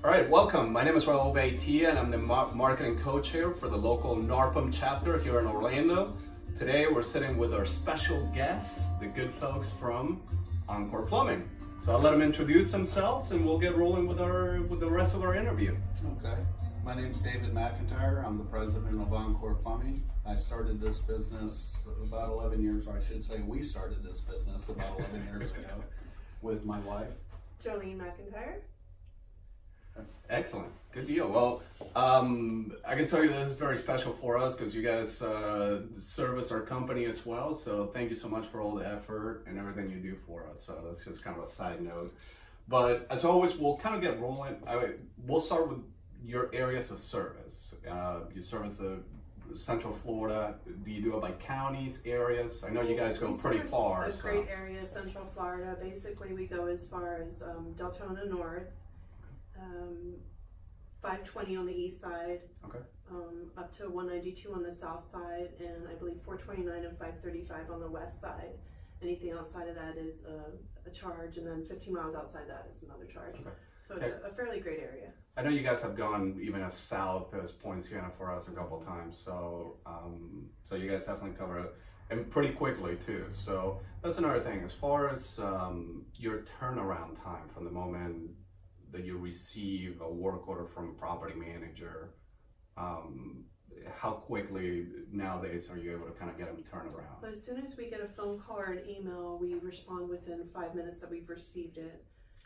All right, welcome. My name is Raul Beitia, and I'm the marketing coach here for the local NARPM chapter here in Orlando. Today, we're sitting with our special guests, the good folks from Encore Plumbing. So I'll let them introduce themselves, and we'll get rolling with the rest of our interview. Okay. My name's David Mcintyre. I'm the president of Encore Plumbing. I started this business about 11 years, or I should say we started this business about 11 years ago with my wife. Joeleen Mcintyre. Excellent, good deal. Well, I can tell you this is very special for us because you guys service our company as well. So thank you so much for all the effort and everything you do for us. So that's just kind of a side note. But as always, we'll kind of get rolling. We'll start with your areas of service. You service Central Florida. Do you do it by counties, areas? I know you guys go pretty far. A great area, Central Florida. Basically, we go as far as Deltona North. 520 on the east side, okay, up to 192 on the south side, and I believe 429 and 535 on the west side. Anything outside of that is a charge, and then 50 miles outside that is another charge. Okay. So it's a fairly great area. I know you guys have gone even as south as Point Siena for us a couple of times, so yes. So you guys definitely cover it, and pretty quickly too. So that's another thing. As far as your turnaround time from the moment that you receive a work order from a property manager, how quickly nowadays are you able to kind of get them turned around? Well, as soon as we get a phone call or an email, we respond within 5 minutes that we've received it,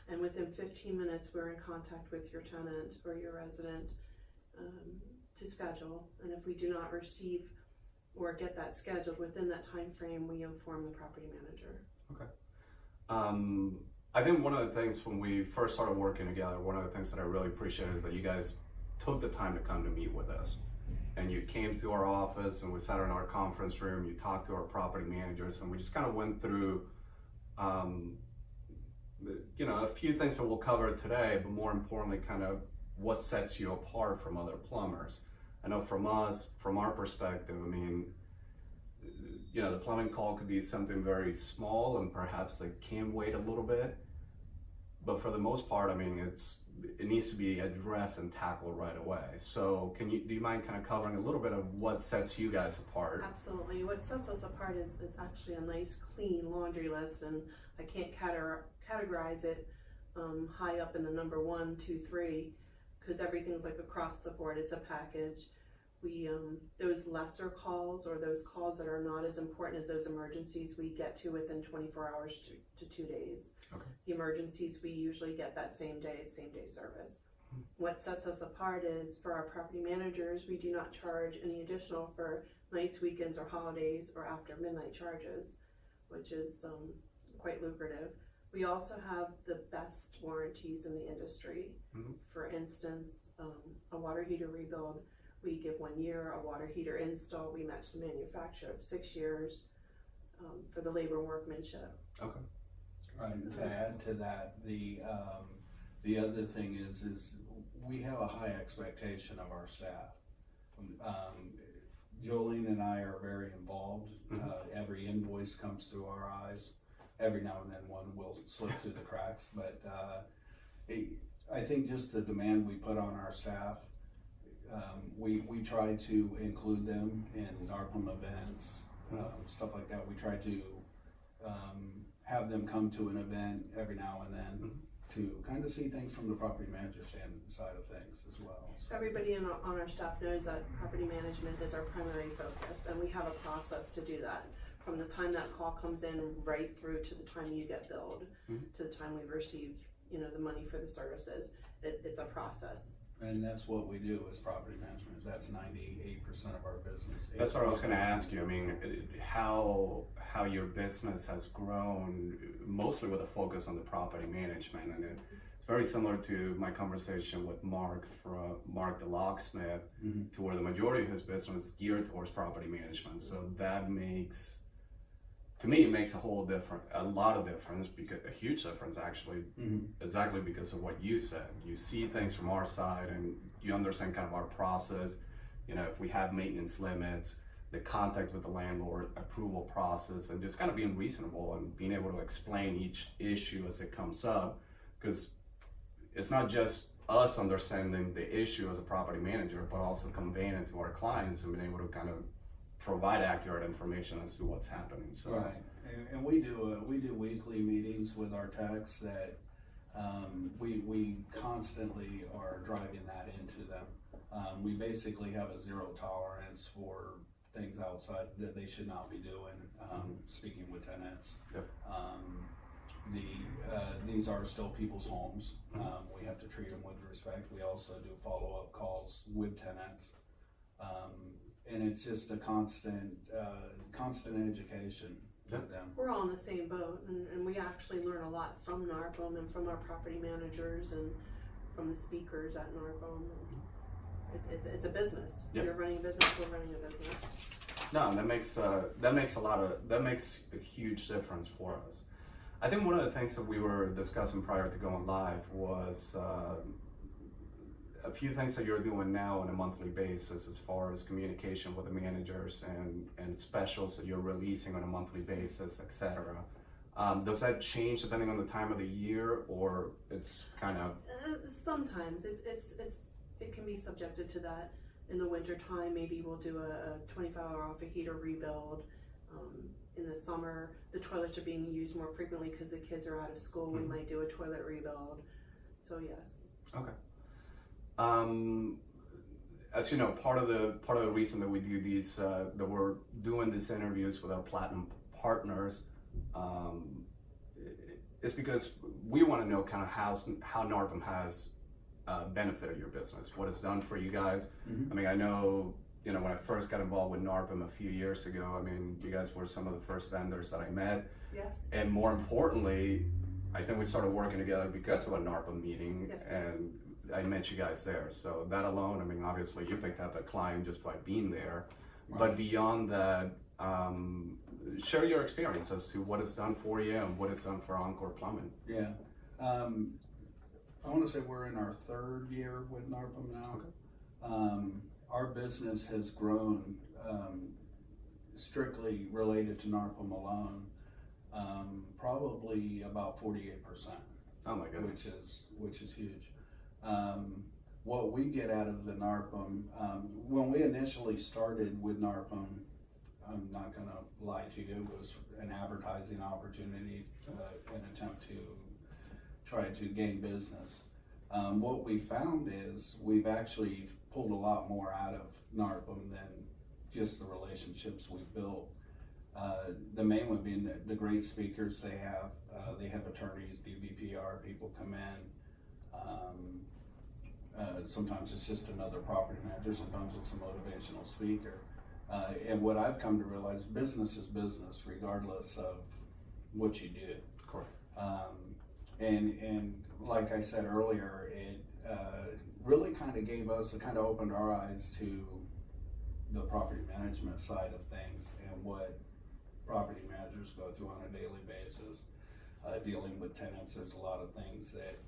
and within 15 minutes we're in contact with your tenant or your resident to schedule. And if we do not receive or get that scheduled within that time frame, we inform the property manager. Okay. I think one of the things when we first started working together, one of the things that I really appreciate is that you guys took the time to come to meet with us. And you came to our office and we sat in our conference room, you talked to our property managers, and we just kind of went through a few things that we'll cover today, but more importantly, kind of what sets you apart from other plumbers. I know from us, from our perspective, I mean, the plumbing call could be something very small and perhaps they can wait a little bit. But for the most part, I mean, it needs to be addressed and tackled right away. So do you mind kind of covering a little bit of what sets you guys apart? Absolutely. What sets us apart is actually a nice, clean laundry list, and I can't categorize it high up in the number 1, 2, 3, because everything's like across the board. It's a package. We those lesser calls, or those calls that are not as important as those emergencies, we get to within 24 hours to 2 days. Okay. The emergencies we usually get that same day. It's same day service. Mm-hmm. What sets us apart is for our property managers, we do not charge any additional for nights, weekends, or holidays, or after midnight charges, which is quite lucrative. We also have the best warranties in the industry. Mm-hmm. For instance, a water heater rebuild, we give 1 year. A water heater install, we match the manufacturer of 6 years for the labor and workmanship. Okay. Right. And to add to that, the other thing is we have a high expectation of our staff. Joeleen and I are very involved. Mm-hmm. Every invoice comes through our eyes. Every now and then one will slip through the cracks, but I think just the demand we put on our staff. We try to include them in NARPM events, stuff like that. We try to have them come to an event every now and then, mm-hmm. to kind of see things from the property manager side of things as well. So everybody on our staff knows that property management is our primary focus, and we have a process to do that. From the time that call comes in right through to the time you get billed, mm-hmm. to the time we receive the money for the services, it's a process. And that's what we do as property management. That's 98% of our business. That's what I was going to ask you. I mean, how your business has grown, mostly with a focus on the property management, and it's very similar to my conversation with Mark the locksmith, mm-hmm. to where the majority of his business is geared towards property management. So that makes, to me, it makes a lot of difference, because a huge difference actually, mm-hmm. exactly because of what you said. You see things from our side and you understand kind of our process. If we have maintenance limits, the contact with the landlord, approval process, and just kind of being reasonable and being able to explain each issue as it comes up, because it's not just us understanding the issue as a property manager, but also conveying it to our clients and being able to kind of provide accurate information as to what's happening. So right, and we do weekly meetings with our techs that we constantly are driving that into them. We basically have a zero tolerance for things outside that they should not be doing. Speaking with tenants, yep. These are still people's homes. We have to treat them with respect. We also do follow-up calls with tenants, and it's just a constant education with them. We're all in the same boat, and we actually learn a lot from NARPM and from our property managers and from the speakers at NARPM. It's a business. Yep. You're running a business, we're running a business. No, that makes a huge difference for us. I think one of the things that we were discussing prior to going live was a few things that you're doing now on a monthly basis as far as communication with the managers and specials that you're releasing on a monthly basis, etc. Does that change depending on the time of the year, or it's kind of? Sometimes it can be subjected to that. In the winter time, maybe we'll do a 24-hour off a heater rebuild. In the summer, the toilets are being used more frequently because the kids are out of school. We might do a toilet rebuild. So yes. Okay. As you know, part of the reason that we do these, that we're doing these interviews with our platinum partners, is because we want to know kind of how NARPM has benefited your business, what it's done for you guys. I mean, I know, you know, when I first got involved with NARPM a few years ago, I mean, you guys were some of the first vendors that I met. Yes. And more importantly, I think we started working together because of a NARPM meeting. Yes. And I met you guys there. So that alone, I mean, obviously you picked up a client just by being there. Right. But beyond that, share your experience as to what it's done for you and what it's done for Encore Plumbing. Yeah. I want to say we're in our third year with NARPM now. Okay. Our business has grown strictly related to NARPM alone, probably about 48%. Oh my goodness. Which is huge. What we get out of the NARPM, when we initially started with NARPM, I'm not going to lie to you, it was an advertising opportunity, an attempt to try to gain business. What we found is we've actually pulled a lot more out of NARPM than just the relationships we've built. The main one being the great speakers they have. They have attorneys, DBPR people come in. Sometimes it's just another property manager, sometimes it's a motivational speaker. And what I've come to realize, business is business regardless of what you do. Correct. And like I said earlier, it really kind of opened our eyes to the property management side of things and what property managers go through on a daily basis. Dealing with tenants, there's a lot of things that,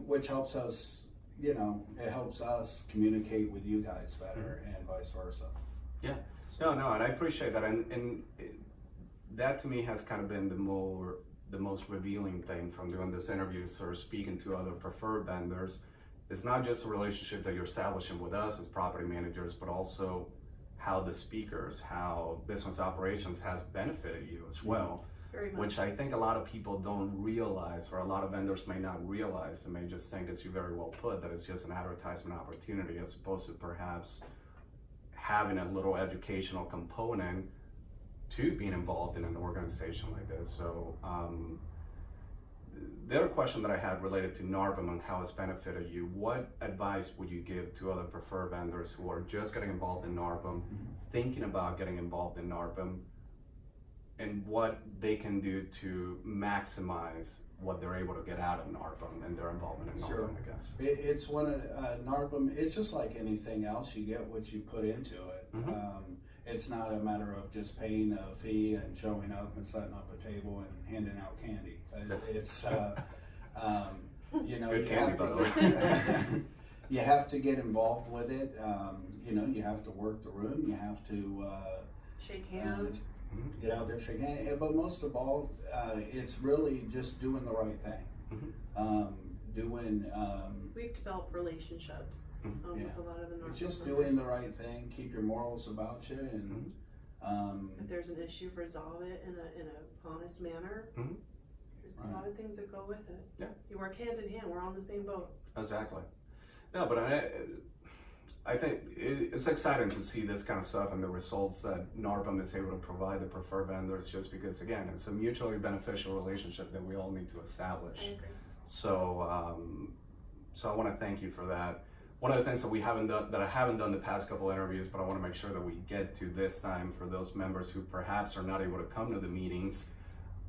which helps us, you know, it helps us communicate with you guys better and vice versa. Yeah, no, and I appreciate that, and that to me has kind of been the most revealing thing from doing this interview, sort of speaking to other preferred vendors. It's not just a relationship that you're establishing with us as property managers, but also how the speakers, how business operations has benefited you as well. Very much. Which I think a lot of people don't realize, or a lot of vendors may not realize. They may just think, as you very well put, that it's just an advertisement opportunity as opposed to perhaps having a little educational component to being involved in an organization like this. So the other question that I had related to NARPM and how it's benefited you, what advice would you give to other preferred vendors who are just getting involved in NARPM, thinking about getting involved in NARPM, and what they can do to maximize what they're able to get out of NARPM and their involvement in NARPM, Sure. I guess. It's one of NARPM, it's just like anything else, you get what you put into it. It's not a matter of just paying a fee and showing up and setting up a table and handing out candy. It's, you know, you have to get involved with it. You know, you have to work the room, you have to shake hands. Get out there, shake hands, but most of all, it's really just doing the right thing. doing, We've developed relationships Yeah. with a lot of the Northam it's just members. doing the right thing, keep your morals about you, and, If there's an issue, resolve it in a honest manner. Mhm. There's a lot of things that go with it. Yeah. You work hand in hand, we're all in the same boat. Exactly. No, but I think it's exciting to see this kind of stuff and the results that NARPM is able to provide the preferred vendors, just because, again, it's a mutually beneficial relationship that we all need to I establish. agree. So, so I want to thank you for that. One of the things that we haven't done, that I haven't done the past couple interviews, but I want to make sure that we get to this time for those members who perhaps are not able to come to the meetings.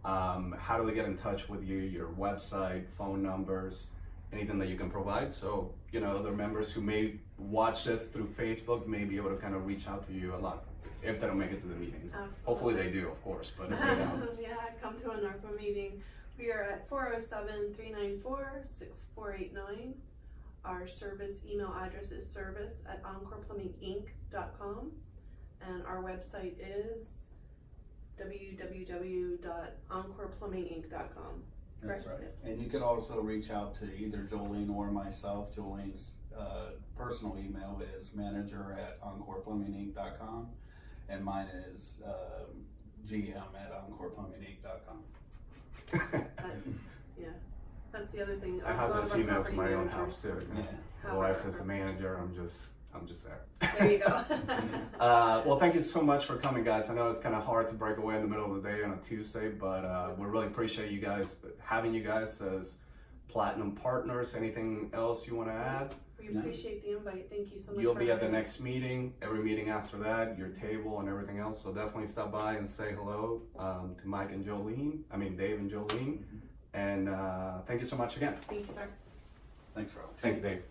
How do they get in touch with you? Your website, phone numbers, anything that you can provide, so other members who may watch this through Facebook may be able to kind of reach out to you a lot if they don't make it to the meetings. Absolutely. Hopefully they do, of course, but if they don't. Yeah, come to a NARPM meeting. We are at 407-394-6489. Our service email address is service@encoreplumbinginc.com, and our website is www.encoreplumbinginc.com. that's right. Yes. And you could also reach out to either Joeleen or myself. Joeleen's personal email is manager@encoreplumbinginc.com, and mine is gm@encoreplumbinginc.com. Yeah, that's the other thing. I have those emails in my own house too. Yeah. My wife is a manager. I'm just there. There you go. Well, thank you so much for coming, guys. I know it's kind of hard to break away in the middle of the day on a Tuesday, but we really appreciate you guys having you guys as platinum partners. Anything else you want to add? We appreciate the invite. Thank you so much. You'll for be at the having us. next meeting, every meeting after that, your table and everything else. So definitely stop by and say hello to Mike and Joeleen. I mean, Dave and Joeleen. And thank you so much again. Thank you, sir. Thanks, Rob. Thank you, Dave.